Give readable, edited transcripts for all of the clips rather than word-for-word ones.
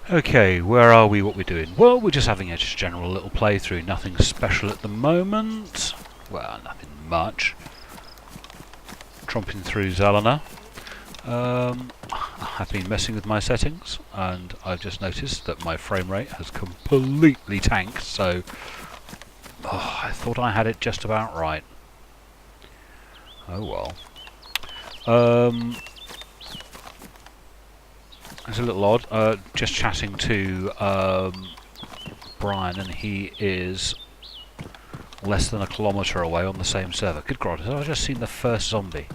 Okay, where are we? What we're doing? Well, we're just having a just general little playthrough. Nothing special at the moment. Well, nothing much. Tromping through Zalana. I've been messing with my settings, and I've just noticed that my frame rate has completely tanked. So, I thought I had it just about right. Oh well. It's a little odd. Just chatting to Brian, and he is less than a kilometre away on the same server. Good God, have I just seen the first zombie?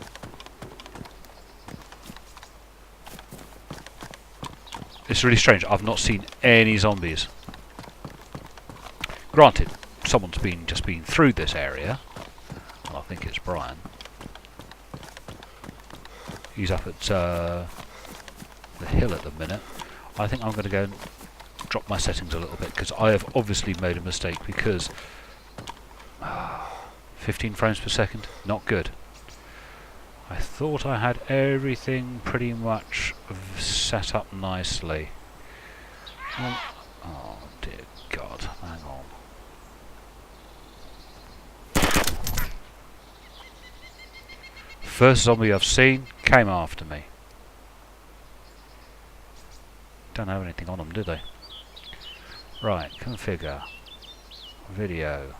It's really strange. I've not seen any zombies. Granted, someone's just been through this area, and I think it's Brian. He's up at the hill at the minute. I think I'm going to go and drop my settings a little bit, because I have obviously made a mistake, because 15 frames per second, not good. I thought I had everything pretty much set up nicely. Oh dear God, hang on. First zombie I've seen came after me. Don't have anything on them, do they? Right, configure. Video.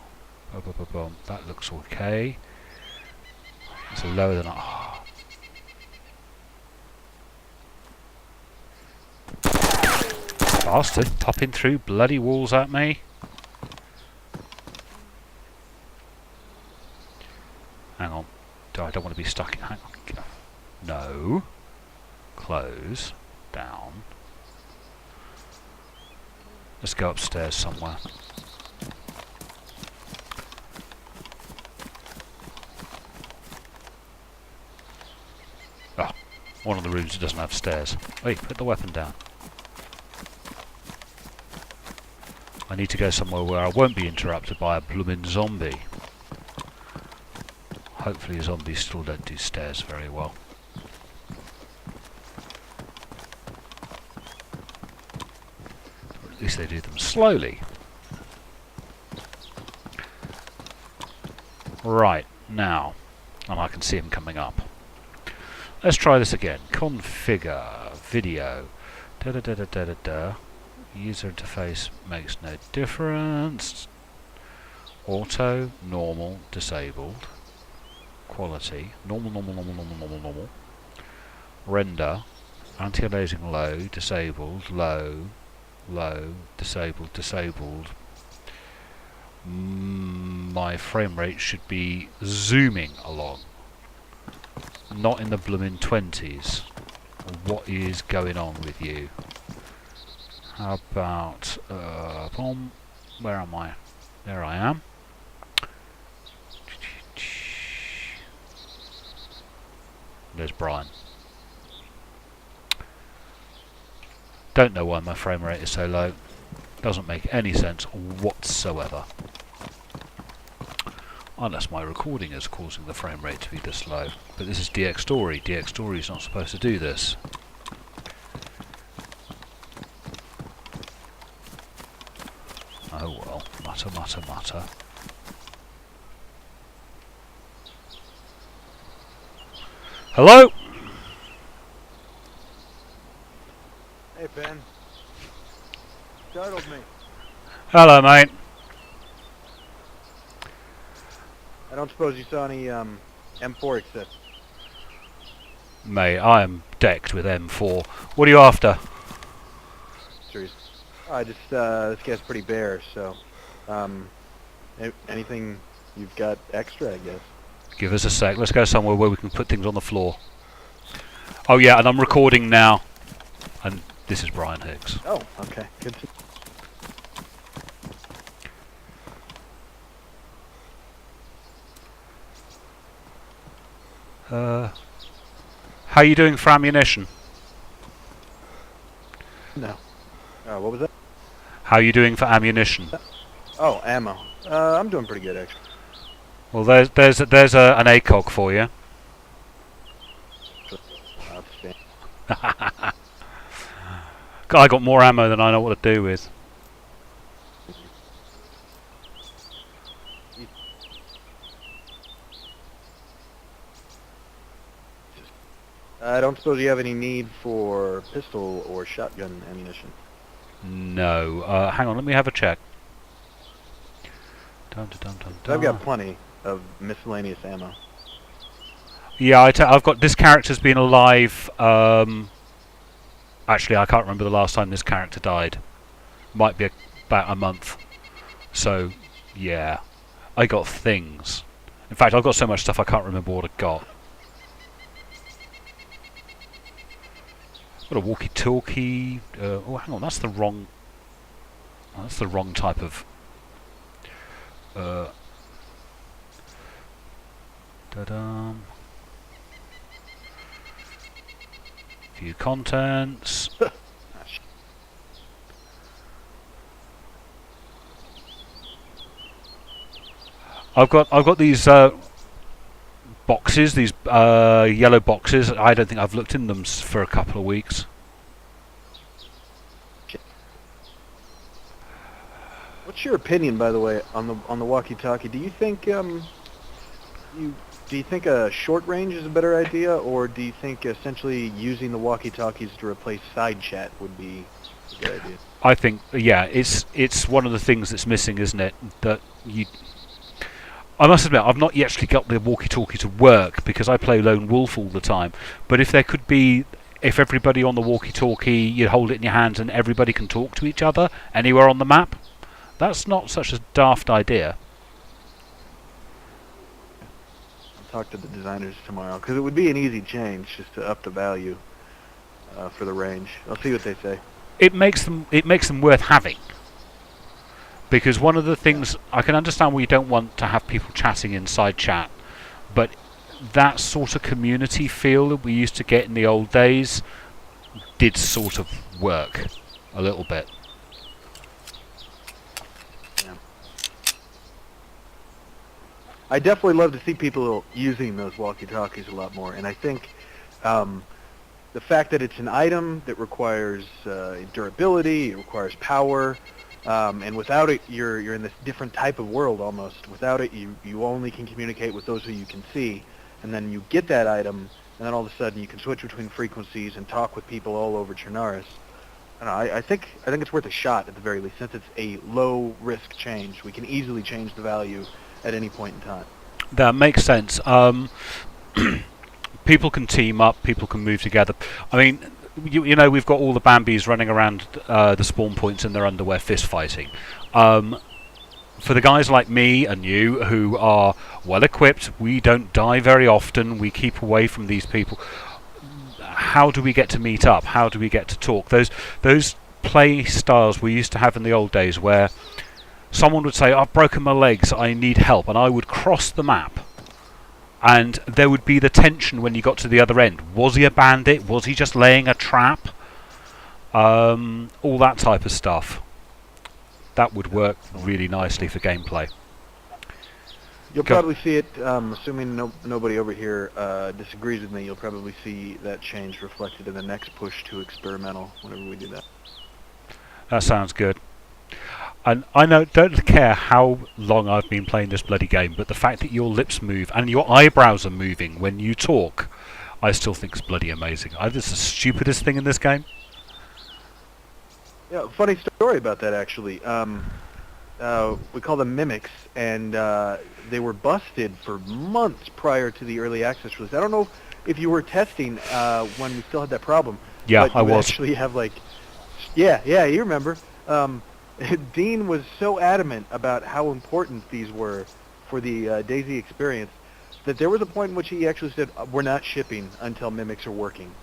Boom. That looks okay. It's lower than Bastard, topping through bloody walls at me. Hang on. I don't want to be stuck in. Hang on. No. Close. Down. Let's go upstairs somewhere. Ah, one of the rooms that doesn't have stairs. Wait, put the weapon down. I need to go somewhere where I won't be interrupted by a blooming zombie. Hopefully zombies still don't do stairs very well. Or at least they do them slowly. Right, now. And I can see him coming up. Let's try this again. Configure. Video. User interface makes no difference. Auto, normal, disabled. Quality, normal. Render, anti-aliasing low, disabled, low, disabled. My frame rate should be zooming along, not in the bloomin' 20s. What is going on with you? How about where am I? There I am. There's Brian. Don't know why my frame rate is so low. Doesn't make any sense whatsoever. Unless my recording is causing the frame rate to be this low. But this is DX Story. DX Story is not supposed to do this. Oh well, mutter. Hello? Hey, Ben. Startled me. Hello, mate. I don't suppose you saw any M4 except. Mate, I am decked with M4. What are you after? Serious. I just this guy's pretty bare, so anything you've got extra, I guess. Give us a sec. Let's go somewhere where we can put things on the floor. Oh yeah, and I'm recording now. And this is Brian Hicks. Oh, okay. Good. How are you doing for ammunition? No. What was that? How are you doing for ammunition? Oh, ammo. I'm doing pretty good, actually. Well, there's an ACOG for you. I got more ammo than I know what to do with. I don't suppose you have any need for pistol or shotgun ammunition. No. Hang on, let me have a check. Dun, dun, dun, dun, dun. I've got plenty of miscellaneous ammo. Yeah, I've got this character's been alive. Actually, I can't remember the last time this character died. Might be about a month. So, yeah, I got things. In fact, I've got so much stuff I can't remember what I got. Got a walkie-talkie. Oh, hang on, that's the wrong. That's the wrong type of. Ta-da. View contents. I've got these boxes, these yellow boxes. I don't think I've looked in them for a couple of weeks. What's your opinion, by the way, on the walkie-talkie? Do you think do you think a short range is a better idea, or do you think essentially using the walkie-talkies to replace side chat would be a good idea? I think, yeah, it's one of the things that's missing, isn't it? That you. I must admit, I've not actually got the walkie-talkie to work because I play Lone Wolf all the time. But if there could be, if everybody on the walkie-talkie, you hold it in your hands and everybody can talk to each other anywhere on the map, that's not such a daft idea. I'll talk to the designers tomorrow because it would be an easy change just to up the value for the range. I'll see what they say. It makes them worth having. Because one of the things, I can understand why you don't want to have people chatting inside chat, but that sort of community feel that we used to get in the old days did sort of work a little bit. Yeah. I definitely love to see people using those walkie-talkies a lot more, and I think the fact that it's an item that requires durability, it requires power, and without it, you're in this different type of world almost. Without it, you only can communicate with those who you can see, and then you get that item, and then all of a sudden you can switch between frequencies and talk with people all over Chernarus. I think it's worth a shot at the very least, since it's a low-risk change. We can easily change the value at any point in time. That makes sense. People can team up, people can move together. I mean, you know, we've got all the Bambis running around the spawn points in their underwear fist fighting. For the guys like me and you who are well equipped, we don't die very often, we keep away from these people. How do we get to meet up? How do we get to talk? Those play styles we used to have in the old days where someone would say, I've broken my legs, I need help, and I would cross the map. And there would be the tension when you got to the other end. Was he a bandit? Was he just laying a trap? All that type of stuff. That would work really nicely for gameplay. You'll probably see it, assuming nobody over here disagrees with me, you'll probably see that change reflected in the next push to experimental whenever we do that. That sounds good. And I don't care how long I've been playing this bloody game, but the fact that your lips move and your eyebrows are moving when you talk, I still think is bloody amazing. It's the stupidest thing in this game. Yeah, funny story about that actually. We call them mimics, and they were busted for months prior to the early access release. I don't know if you were testing when we still had that problem. Yeah, but I was. Actually, have like, yeah, you remember. Dean was so adamant about how important these were for the Dayz experience that there was a point in which he actually said, "We're not shipping until mimics are working."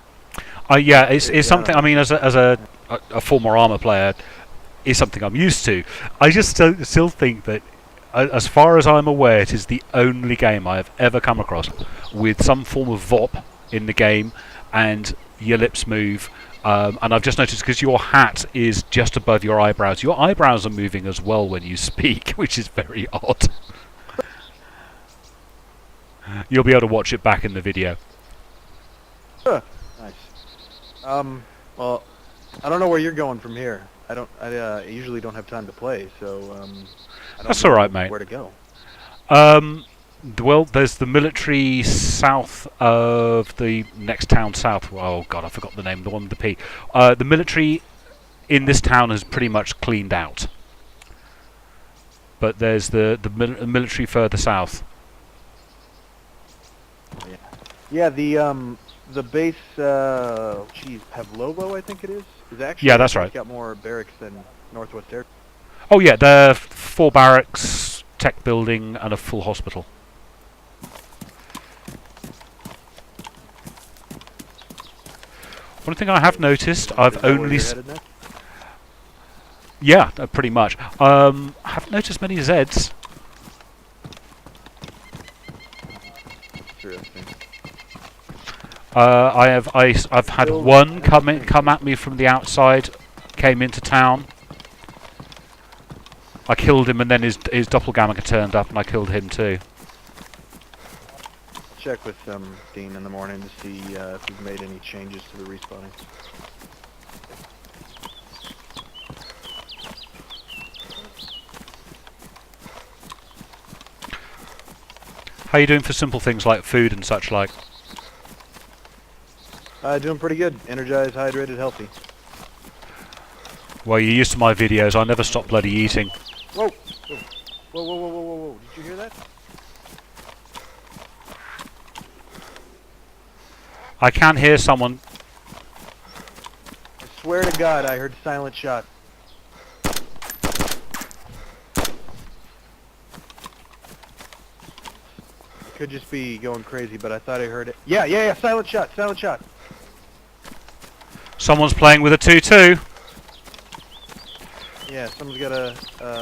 Yeah, it's something. I mean, as a former Armour player, is something I'm used to. I just still think that, as far as I'm aware, it is the only game I have ever come across with some form of VOP in the game and your lips move. And I've just noticed, because your hat is just above your eyebrows, your eyebrows are moving as well when you speak, which is very odd. You'll be able to watch it back in the video. Nice. Well, I don't know where you're going from here. I usually don't have time to play, so I don't That's know all right, mate. where to go. Well, there's the military south of the next town south. Oh God, I forgot the name. The one with the P. The military in this town is pretty much cleaned out. But there's the military further south. Yeah, the base, Pavlovo, I think it is actually. Yeah, that's right. Got more barracks than Northwest Air. Oh yeah, there are 4 barracks, tech building, and a full hospital. One thing I have noticed, I've only pretty much. I haven't noticed many Zeds. Interesting. I've had one come at me from the outside, came into town. I killed him, and then his doppelganger turned up, and I killed him too. Check with Dean in the morning to see if we've made any changes to the respawning. How are you doing for simple things like food and such like? Doing pretty good. Energized, hydrated, healthy. Well, you're used to my videos. I never stop bloody eating. Whoa! Whoa! Whoa! Whoa! Whoa! Whoa! Whoa! Did you hear that? I can hear someone. I swear to God, I heard silent shot. Could just be going crazy, but I thought I heard it. Yeah, yeah, yeah! Silent shot! Silent shot! Someone's playing with a 2-2. Yeah, someone's got a fuck, I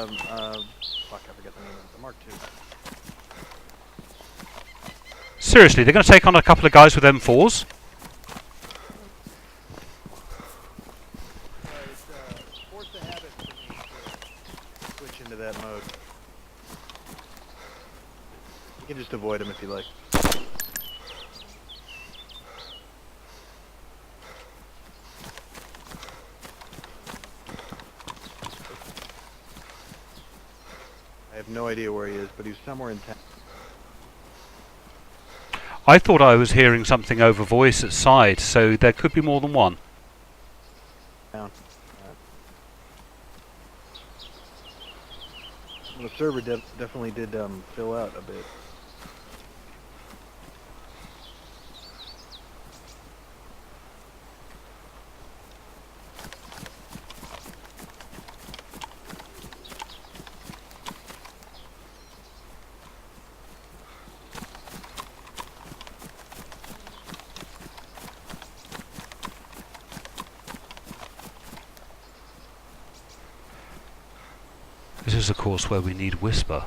forget the name of it. The Mark II. Seriously, they're going to take on a couple of guys with M4s? It's force a habit for me to switch into that mode. You can just avoid them if you like. I have no idea where he is, but he's somewhere in town. I thought I was hearing something over voice at side, so there could be more than one. Well, the server definitely did fill out a bit. This is, of course, where we need Whisper.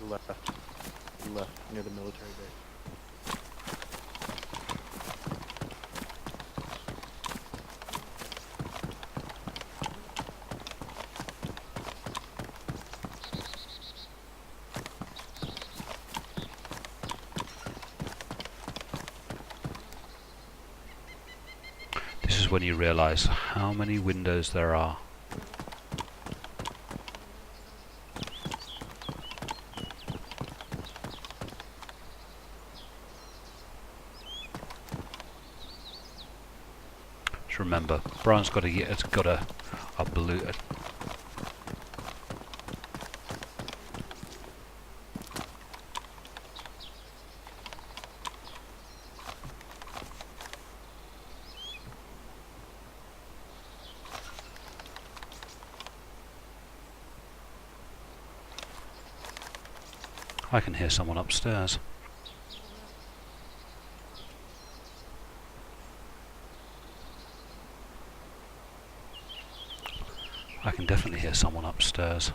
Left, near the military base. This is when you realise how many windows there are. Just remember, Brian's got a blue. I can hear someone upstairs. I can definitely hear someone upstairs.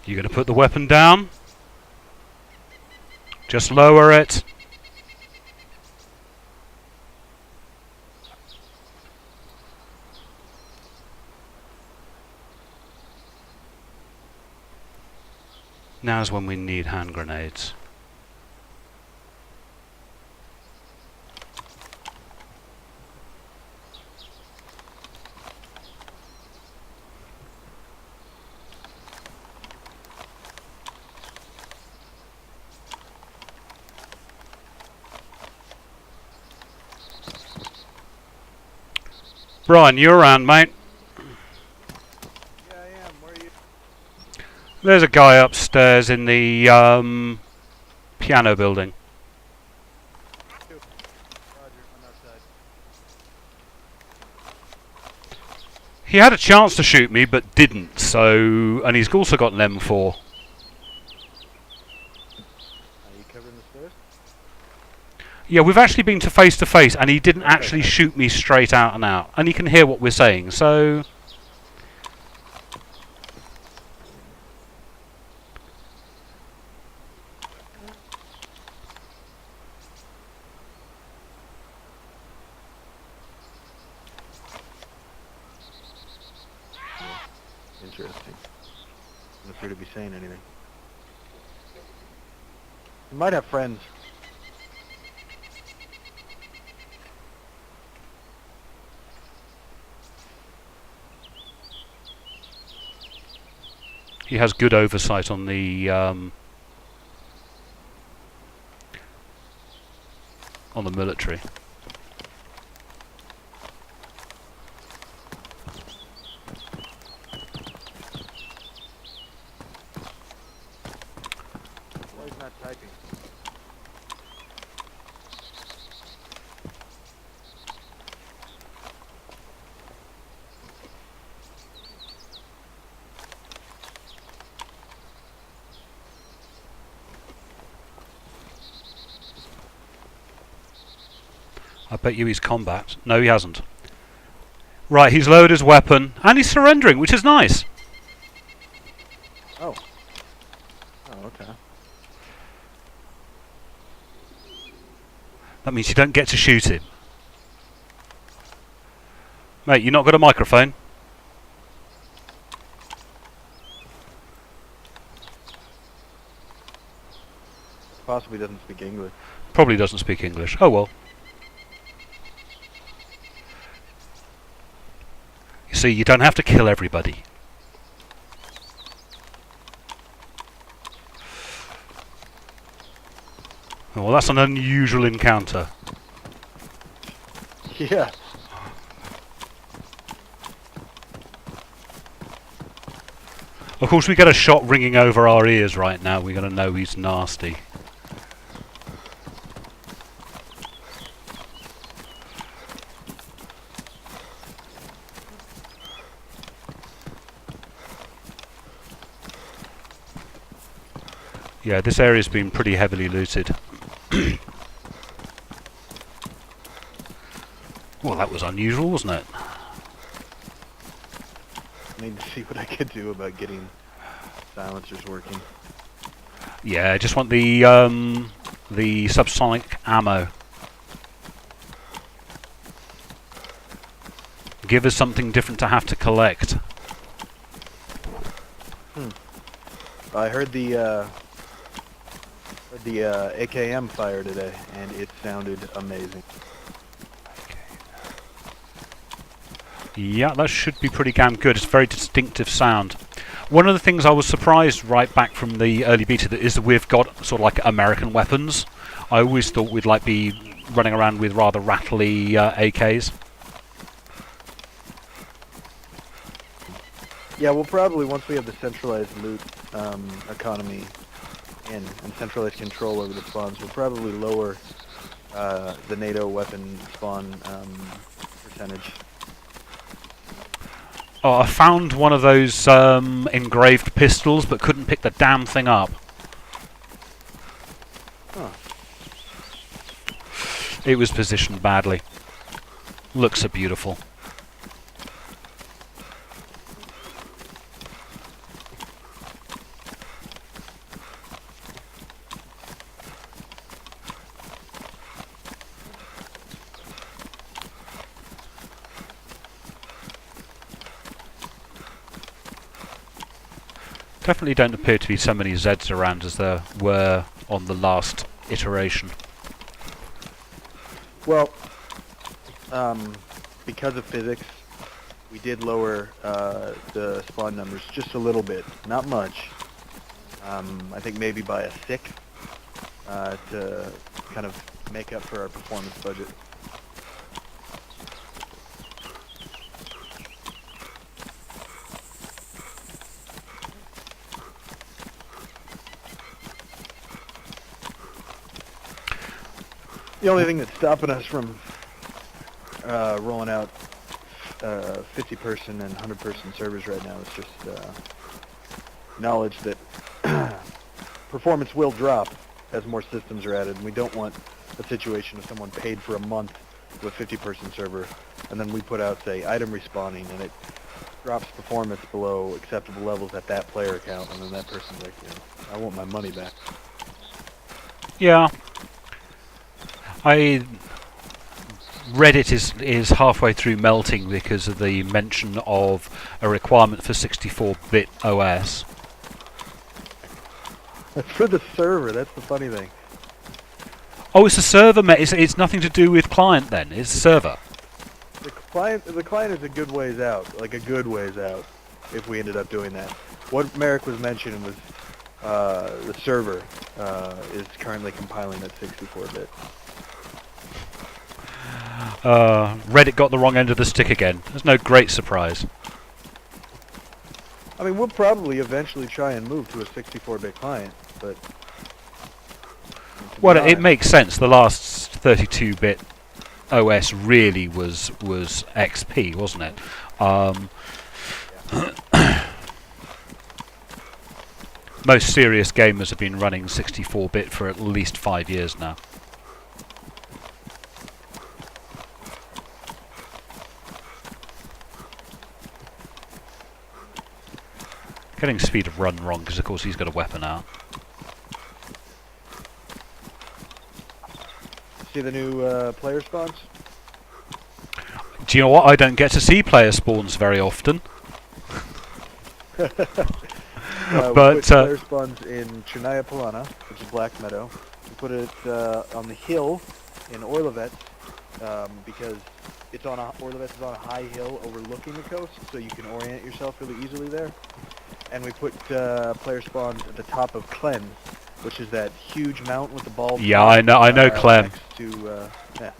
You going to put the weapon down? Just lower it. Now's when we need hand grenades. Brian, you're around, mate. Yeah, I am. Where are you? There's a guy upstairs in the piano building. Roger, I'm outside. He had a chance to shoot me, but didn't. So, and he's also got an M4. Are you covering the stairs? Yeah, we've actually been to face, and he didn't actually shoot me straight out and out. And he can hear what we're saying, so... Interesting. Doesn't appear to be saying anything. He might have friends. He has good oversight on the military. Why he's not typing? I bet you he's combat. No, he hasn't. Right, he's lowered his weapon, and he's surrendering, which is nice. Oh. Oh, okay. That means you don't get to shoot him. Mate, you not got a microphone? Possibly doesn't speak English. Probably doesn't speak English. Oh well. You see, you don't have to kill everybody. Well, that's an unusual encounter. Yeah. Of course, we get a shot ringing over our ears right now. We're going to know he's nasty. Yeah, this area's been pretty heavily looted. Well, that was unusual, wasn't it? I need to see what I could do about getting silencers working. Yeah, I just want the subsonic ammo. Give us something different to have to collect. I heard the AKM fire today, and it sounded amazing. Yeah, that should be pretty damn good. It's a very distinctive sound. One of the things I was surprised right back from the early beta is that we've got sort of like American weapons. I always thought we'd like be running around with rather rattly AKs. Yeah, we'll probably, once we have the centralized loot economy and centralized control over the spawns, we'll probably lower the NATO weapon spawn percentage. Oh, I found one of those engraved pistols, but couldn't pick the damn thing up. Huh. It was positioned badly. Looks so beautiful. Definitely don't appear to be so many Zeds around as there were on the last iteration. Well, because of physics, we did lower the spawn numbers just a little bit, not much. I think maybe by a sixth to kind of make up for our performance budget. The only thing that's stopping us from rolling out 50-person and 100-person servers right now is just knowledge that performance will drop as more systems are added, and we don't want a situation of someone paid for a month to a 50-person server, and then we put out, say, item respawning, and it drops performance below acceptable levels at that player account, and then that person's like, I want my money back. Yeah. Reddit is halfway through melting because of the mention of a requirement for 64-bit OS. That's for the server, that's the funny thing. Oh, it's a server, it's nothing to do with client then, it's a server. The client is a good ways out, like a good ways out, if we ended up doing that. What Merrick was mentioning was the server is currently compiling at 64-bit. Reddit got the wrong end of the stick again. There's no great surprise. I mean, we'll probably eventually try and move to a 64-bit client, but... Well, it makes sense. The last 32-bit OS really was XP, wasn't it? Most serious gamers have been running 64-bit for at least 5 years now. Getting speed of run wrong because of course he's got a weapon out. See the new player spawns? Do you know what? I don't get to see player spawns very often. But we put player spawns in Chernaya Polana, which is Black Meadow. We put it on the hill in Orlovets because it's on Orlovets is on a high hill overlooking the coast, so you can orient yourself really easily there. And we put player spawns at the top of Clem, which is that huge mountain with the ball. Yeah, I know Clem. Next to, yeah.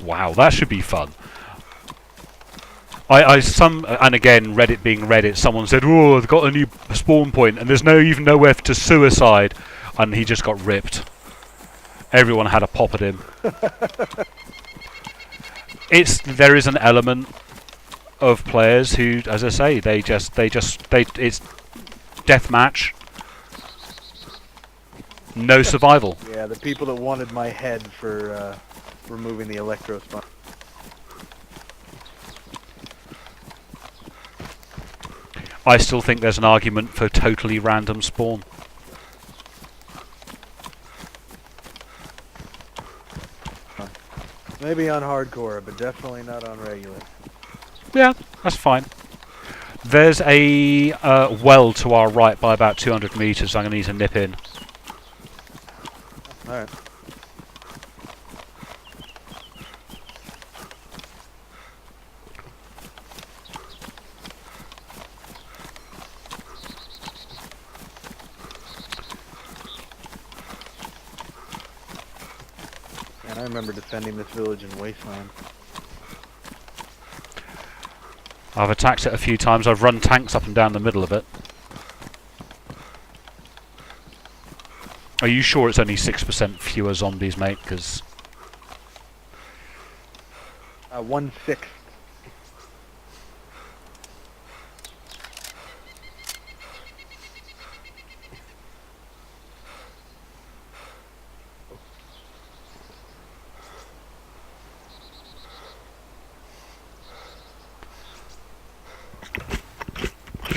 Wow, that should be fun. And again, Reddit being Reddit, someone said, "Oh, I've got a new spawn point, and there's even nowhere to suicide," and he just got ripped. Everyone had a pop at him. There is an element of players who, as I say, it's deathmatch, no survival. Yeah, the people that wanted my head for removing the electro spawn. I still think there's an argument for totally random spawn. Maybe on hardcore, but definitely not on regular. Yeah, that's fine. There's a well to our right by about 200 meters. I'm going to need to nip in. Alright. And I remember defending this village in Wasteland. I've attacked it a few times. I've run tanks up and down the middle of it. Are you sure it's only 6% fewer zombies, mate? Because 1/6.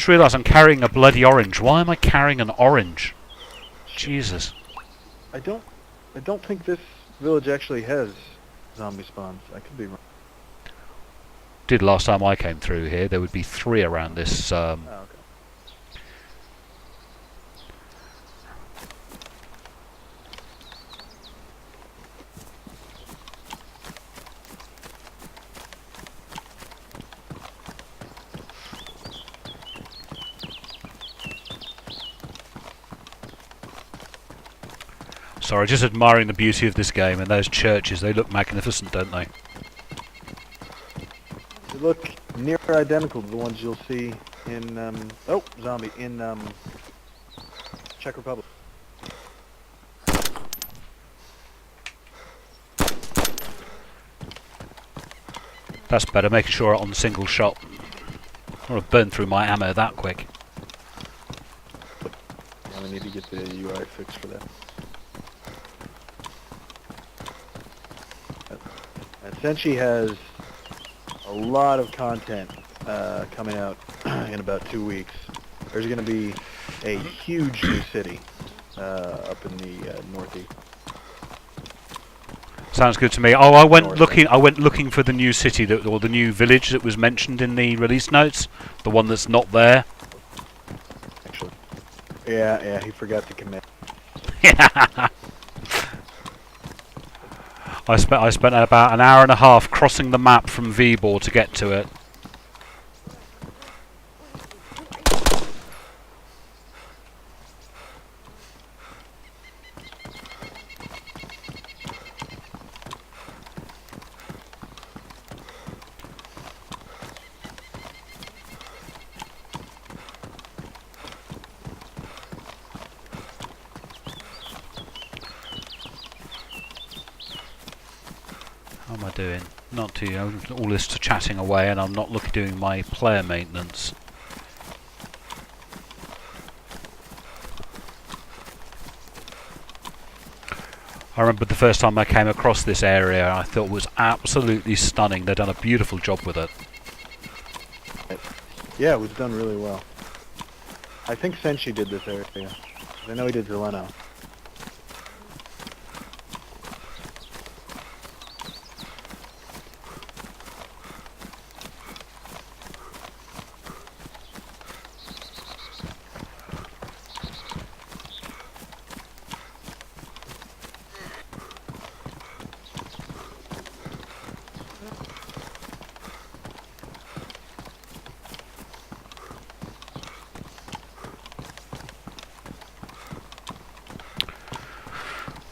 just realised I'm carrying a bloody orange. Why am I carrying an orange? Jesus. I don't think this village actually has zombie spawns. I could be wrong. Did last time I came through here. There would be 3 around this. Oh, okay. Sorry, just admiring the beauty of this game, and those churches, they look magnificent, don't they? They look near identical to the ones you'll see in, zombie, in, Czech Republic. That's better, making sure on single shot. I want to burn through my ammo that quick. Yeah, we need to get the UI fixed for that. Senshi has a lot of content coming out in about 2 weeks. There's going to be a huge new city up in the northeast. Sounds good to me. Oh, I went looking for the new city or the new village that was mentioned in the release notes. The one that's not there. Actually, yeah, he forgot to commit. I spent about an hour and a half crossing the map from Vibor to get to it. How am I doing? Not too. All this chatting away, and I'm not doing my player maintenance. I remember the first time I came across this area, I thought it was absolutely stunning. They've done a beautiful job with it. Yeah, it was done really well. I think Senshi did this area. I know he did Zeleno.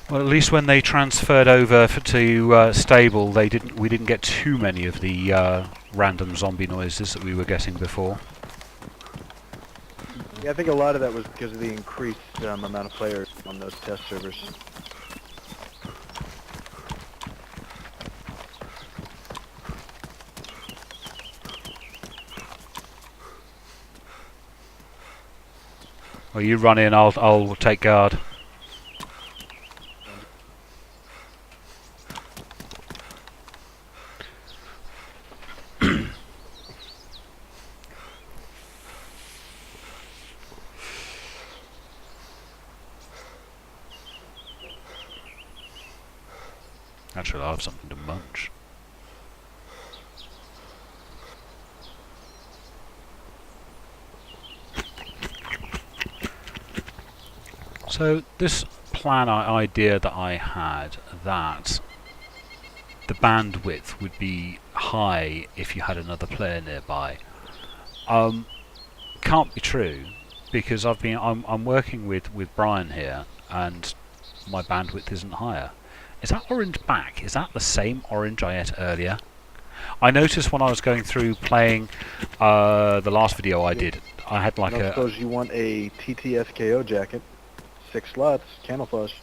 Well, at least when they transferred over to stable, we didn't get too many of the random zombie noises that we were getting before. Yeah, I think a lot of that was because of the increased amount of players on those test servers. Well, you run in, I'll take guard. Actually, I'll have something to munch. So this idea that I had, that the bandwidth would be high if you had another player nearby, can't be true, because I'm working with Brian here, and my bandwidth isn't higher. Is that orange back? Is that the same orange I ate earlier? I noticed when I was going through playing the last video I did, I had like I suppose you want a TTSKO jacket, 6 slots, camouflage.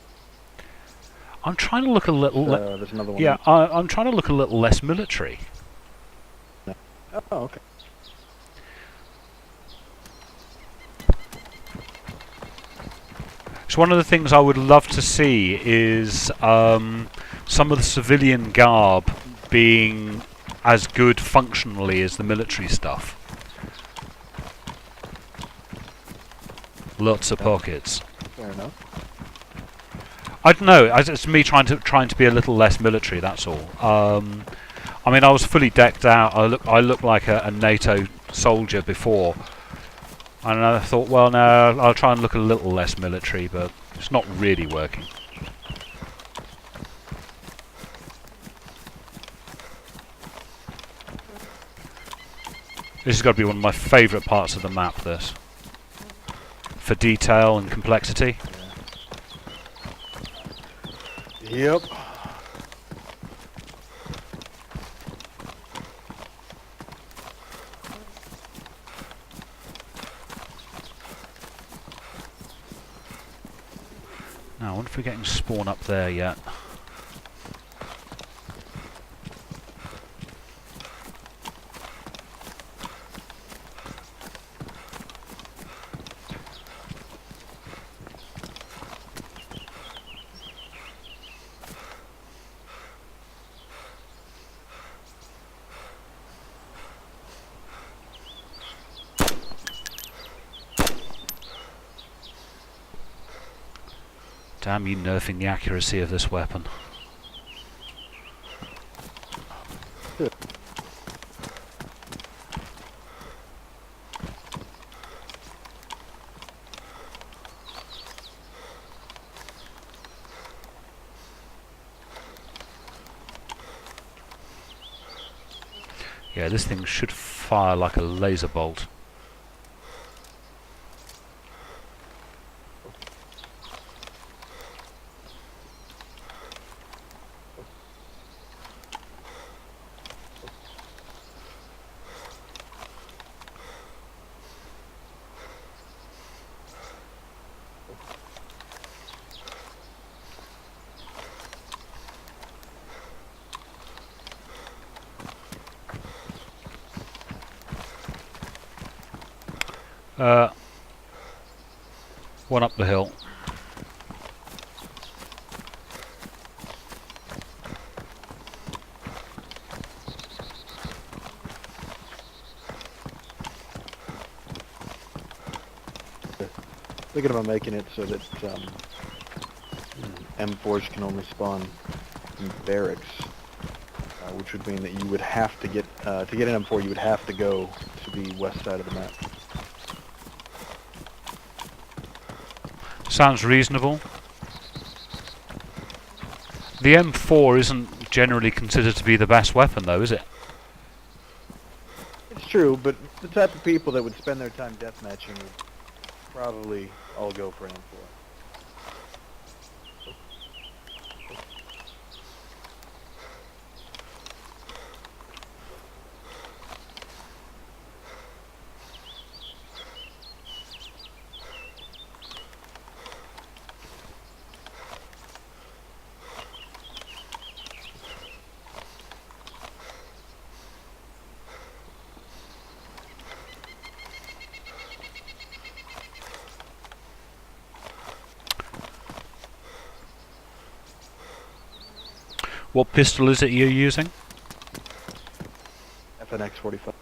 I'm trying to look a little. There's another one. Yeah, I'm trying to look a little less military. Oh, okay. So one of the things I would love to see is some of the civilian garb being as good functionally as the military stuff. Lots of pockets. Fair enough. I don't know. It's me trying to be a little less military. That's all. I mean, I was fully decked out. I look like a NATO soldier before. And I thought, well, no, I'll try and look a little less military, but it's not really working. This has got to be one of my favourite parts of the map, this. For detail and complexity. Yep. Now, I wonder if we're getting spawn up there yet. Damn you nerfing the accuracy of this weapon. Yeah, this thing should fire like a laser bolt. One up the hill. Thinking about making it so that M4s can only spawn in barracks, which would mean that you would have to get an M4. You would have to go to the west side of the map. Sounds reasonable. The M4 isn't generally considered to be the best weapon, though, is it? It's true, but the type of people that would spend their time deathmatching would probably all go for an M4. What pistol is it you're using? FNX 45.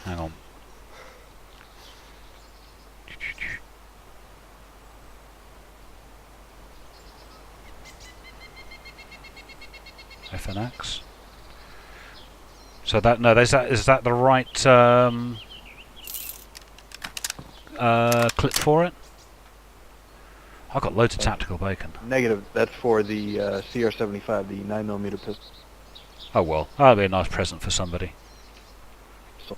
Hang on. FNX. So that is that the right clip for it? I've got loads of tactical bacon. Negative. That's for the CR75, the 9mm pistol. Oh well, that'll be a nice present for somebody. So,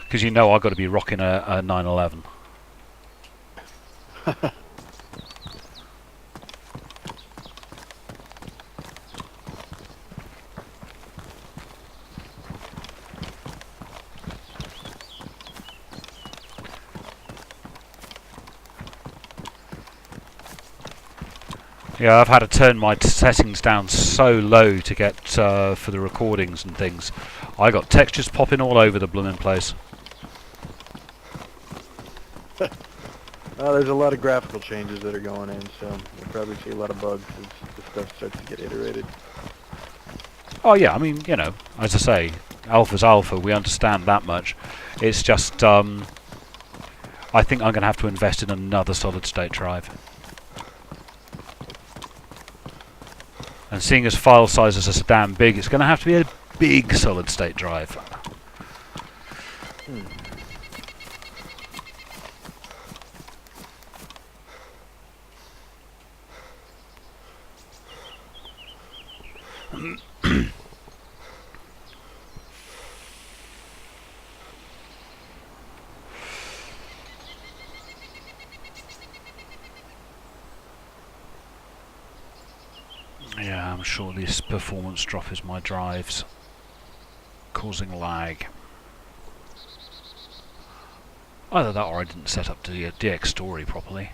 Because you know I've got to be rocking a 911. Yeah, I've had to turn my settings down so low to get for the recordings and things. I got textures popping all over the blooming place. there's a lot of graphical changes that are going in, so you'll probably see a lot of bugs as the stuff starts to get iterated. Oh yeah, I mean, you know, as I say, alpha's alpha, we understand that much. It's just, I think I'm going to have to invest in another solid-state drive. And seeing as file sizes are so damn big, it's going to have to be a big solid-state drive. Yeah, I'm sure this performance drop is my drives causing lag. Either that or I didn't set up the DX story properly.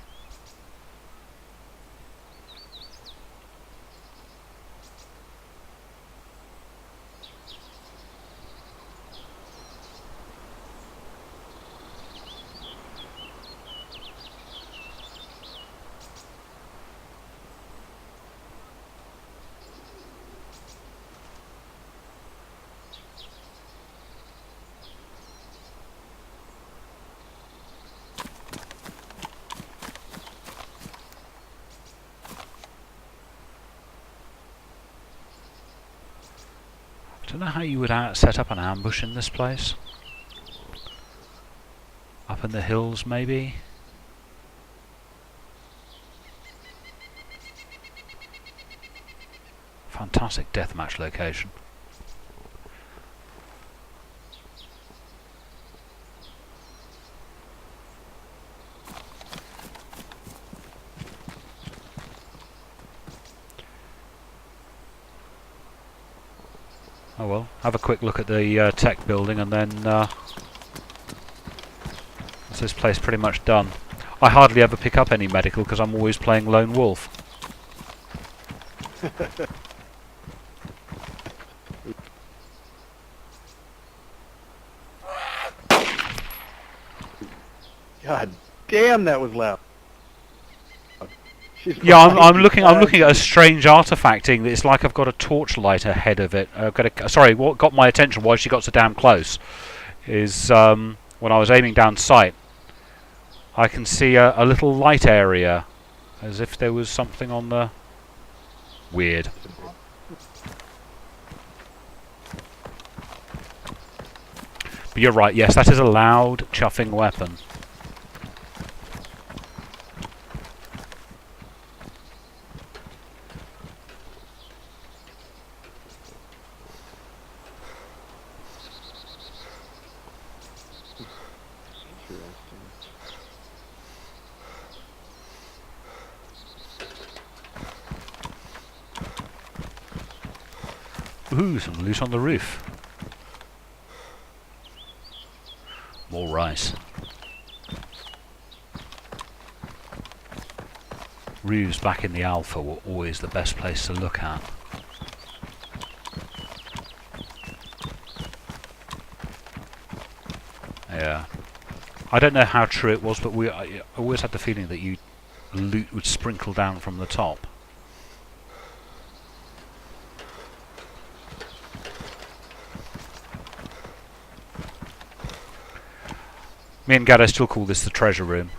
I don't know how you would set up an ambush in this place. Up in the hills, maybe? Fantastic deathmatch location. Oh well, have a quick look at the tech building and then that's this place pretty much done. I hardly ever pick up any medical because I'm always playing Lone Wolf. God damn, that was loud. Yeah, I'm looking at a strange artifacting. It's like I've got a torchlight ahead of it. I've got a, sorry, what got my attention, why she got so damn close, is when I was aiming down sight, I can see a little light area, as if there was something on the... Weird. But you're right, yes, that is a loud, chuffing weapon. Ooh, some loot on the roof. More rice. Roofs back in the alpha were always the best place to look at. Yeah. I don't know how true it was, but I always had the feeling that loot would sprinkle down from the top. Me and Gaddo still call this the treasure room.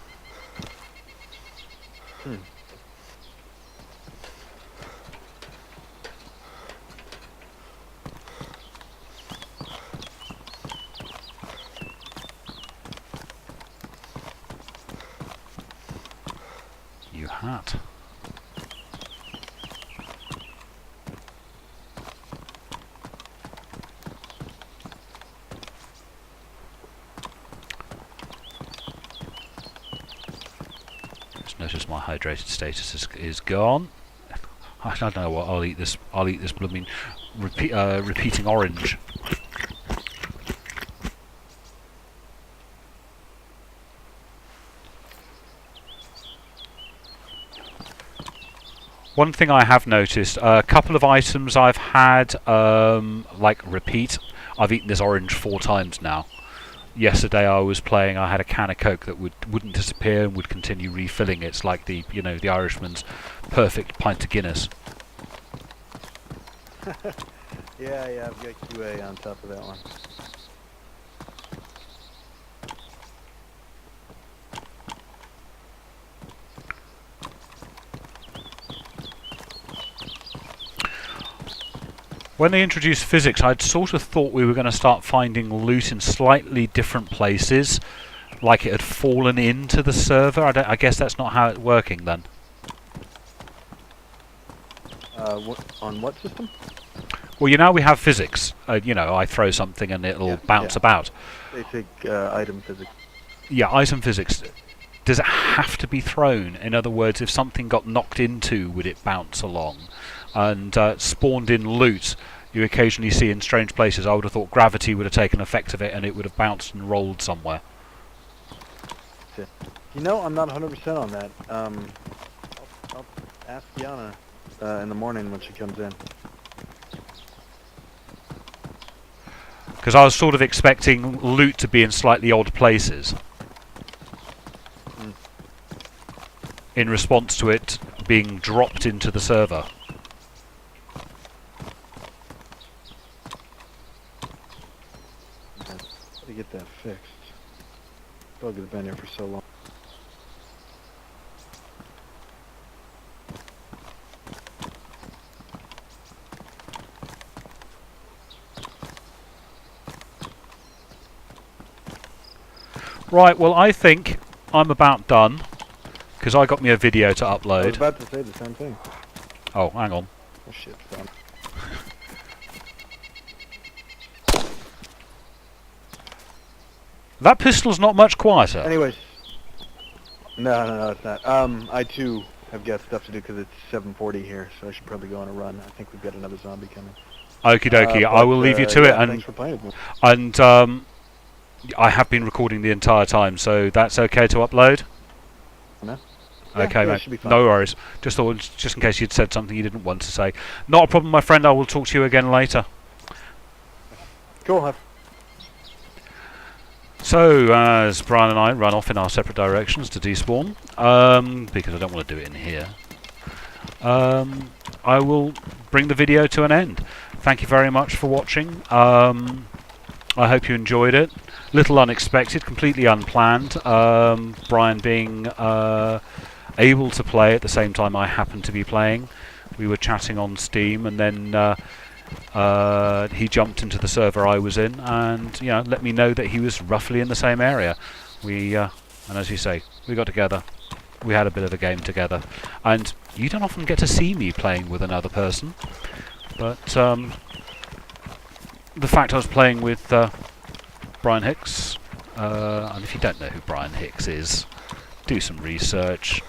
You hat. Notice my hydrated status is gone. I don't know what I'll eat this. I'll eat this blooming repeating orange. One thing I have noticed: a couple of items I've had like repeat. I've eaten this orange 4 times now. Yesterday I was playing, I had a can of Coke that wouldn't disappear and would continue refilling. It's like the Irishman's perfect pint of Guinness. Yeah, I've got QA on top of that one. When they introduced physics, I'd sort of thought we were going to start finding loot in slightly different places, like it had fallen into the server. I guess that's not how it's working then. On what system? Well, we have physics. I throw something and it'll bounce about. Basic item physics. Yeah, item physics. does it have to be thrown? In other words, if something got knocked into, would it bounce along? And spawned in loot you occasionally see in strange places, I would have thought gravity would have taken effect of it and it would have bounced and rolled somewhere. You know, I'm not 100% on that. I'll ask Yana in the morning when she comes in. Because I was sort of expecting loot to be in slightly odd places. In response to it being dropped into the server. To get that fixed. Bug has been here for so long. Right, well I think I'm about done. Because I got me a video to upload. I was about to say the same thing. Oh, hang on. Oh shit, done. That pistol's not much quieter. Anyways. No, it's not. I too have got stuff to do because it's 7:40 here, so I should probably go on a run. I think we've got another zombie coming. Okie dokie, I will leave you to it. Thanks for playing with me. And I have been recording the entire time, so that's okay to upload? No? Okay, yeah, mate. should be fine. No worries. Just thought, just in case you'd said something you didn't want to say. Not a problem, my friend. I will talk to you again later. Cool. So, as Brian and I run off in our separate directions to despawn, because I don't want to do it in here, I will bring the video to an end. Thank you very much for watching. I hope you enjoyed it. Little unexpected, completely unplanned. Brian being able to play at the same time I happened to be playing. We were chatting on Steam, and then he jumped into the server I was in, and let me know that he was roughly in the same area. We and as you say, we got together. We had a bit of a game together, and you don't often get to see me playing with another person, but the fact I was playing with Brian Hicks, and if you don't know who Brian Hicks is, do some research.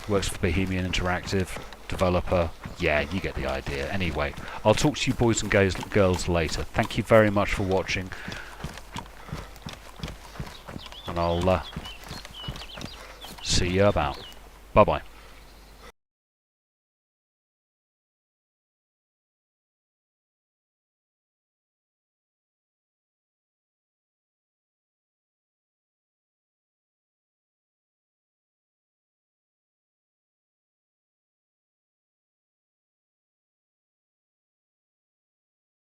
Works for Bohemian Interactive, developer. Yeah, you get the idea. Anyway, I'll talk to you boys and girls later. Thank you very much for watching, and I'll see you about. Bye bye.